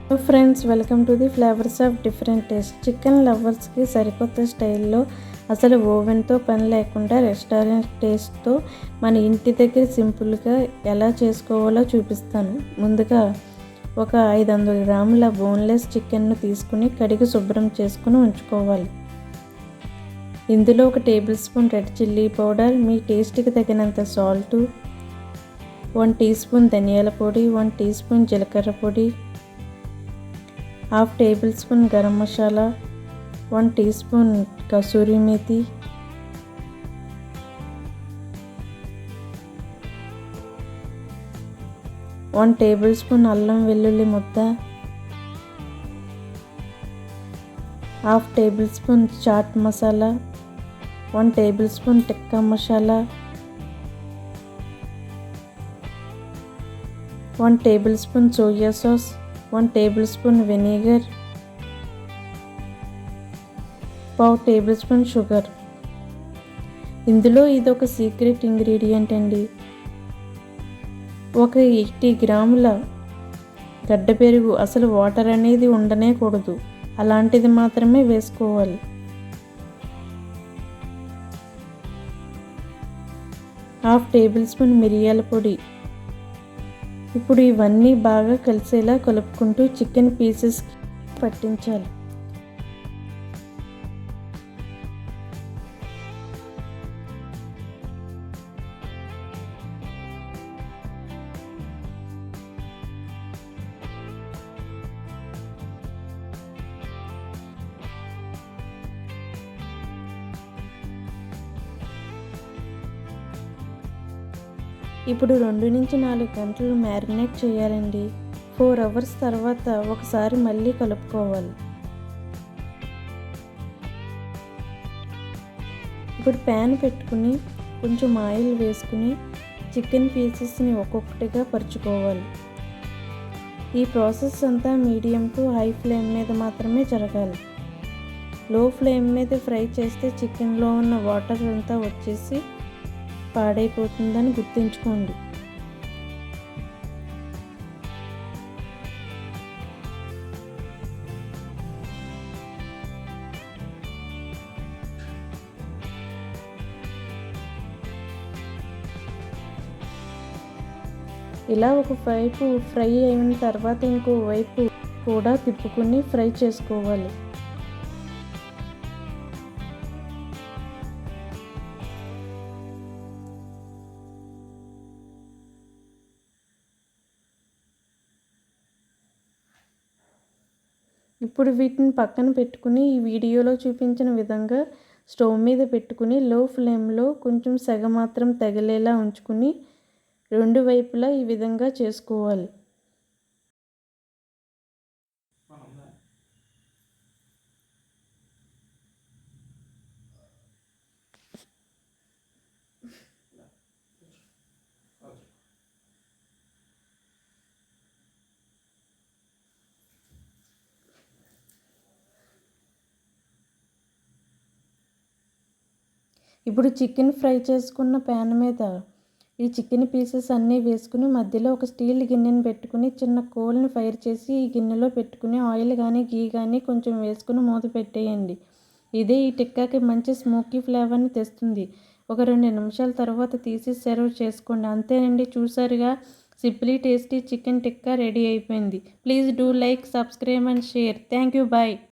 Hello friends, welcome to the flavours of different taste. Chicken లవర్స్కి సరికొత్త స్టైల్లో, అసలు ఓవెన్తో పని లేకుండా రెస్టారెంట్ టేస్ట్తో మన ఇంటి దగ్గర సింపుల్గా ఎలా చేసుకోవాలో చూపిస్తాను. ముందుగా ఒక 500 గ్రాముల బోన్లెస్ చికెన్ను తీసుకుని కడిగి శుభ్రం చేసుకుని ఉంచుకోవాలి. ఇందులో 1 table spoon red chilli powder, మీ టేస్ట్కి తగినంత సాల్టు, 1 టీ స్పూన్ ధనియాల పొడి, 1 టీ స్పూన్ జీలకర్ర పొడి, 1/2 tablespoon garam masala, 1 teaspoon kasuri methi, 1 table spoon అల్లం వెల్లుల్లి ముద్ద, 1/2 tablespoon chaat masala, 1 table spoon tikka masala, 1 table spoon soya sauce, 1 table spoon vinegar, 1/2 tablespoon sugar. ఇందులో ఇదొక సీక్రెట్ ఇంగ్రీడియంట్ అండి. ఒక 80 గ్రాముల గడ్డ పెరుగు, అసలు వాటర్ అనేది ఉండనే కూడదు, అలాంటిది మాత్రమే వేసుకోవాలి. 1/2 టేబుల్ స్పూన్ మిరియాల పొడి. ఇప్పుడు ఇవన్నీ బాగా కలిసేలా కలుపుకుంటూ చికెన్ పీసెస్కి పట్టించాలి. ఇప్పుడు 2 నుంచి 4 గంటలు మ్యారినేట్ చేయాలండి. 4 అవర్స్ తర్వాత ఒకసారి మళ్ళీ కలుపుకోవాలి. ఇప్పుడు ప్యాన్ పెట్టుకుని కొంచెం ఆయిల్ వేసుకుని చికెన్ పీసెస్ని ఒక్కొక్కటిగా పరుచుకోవాలి. ఈ ప్రాసెస్ అంతా మీడియం టు హై ఫ్లేమ్ మీద మాత్రమే జరగాలి. లో ఫ్లేమ్ మీద ఫ్రై చేస్తే చికెన్లో ఉన్న వాటర్ అంతా వచ్చేసి పాడైపోతుందని గుర్తుంచుకోండి. ఇలా ఒక వైపు ఫ్రై అయిన తర్వాత ఇంకో వైపు కూడా తిప్పుకుని ఫ్రై చేసుకోవాలి. ఇప్పుడు వీటిని పక్కన పెట్టుకుని ఈ వీడియోలో చూపించిన విధంగా స్టవ్ మీద పెట్టుకుని లో ఫ్లేమ్లో కొంచెం సెగ మాత్రం తగిలేలా ఉంచుకుని 2 వైపులా ఈ విధంగా చేసుకోవాలి. ఇప్పుడు చికెన్ ఫ్రై చేసుకున్న ప్యాన్ మీద ఈ చికెన్ పీసెస్ అన్నీ వేసుకుని మధ్యలో ఒక స్టీల్ గిన్నెని పెట్టుకుని చిన్న కోల్ని ఫైర్ చేసి ఈ గిన్నెలో పెట్టుకుని ఆయిల్ కానీ గీ కానీ కొంచెం వేసుకుని మూత పెట్టేయండి. ఇదే ఈ టిక్కాకి మంచి స్మోకీ ఫ్లేవర్ని తెస్తుంది. ఒక 2 నిమిషాల తర్వాత తీసి సర్వ్ చేసుకోండి. అంతేనండి, చూసారుగా, simply tasty chicken tikka ready అయిపోయింది. Please do like, subscribe and share. Thank you. Bye.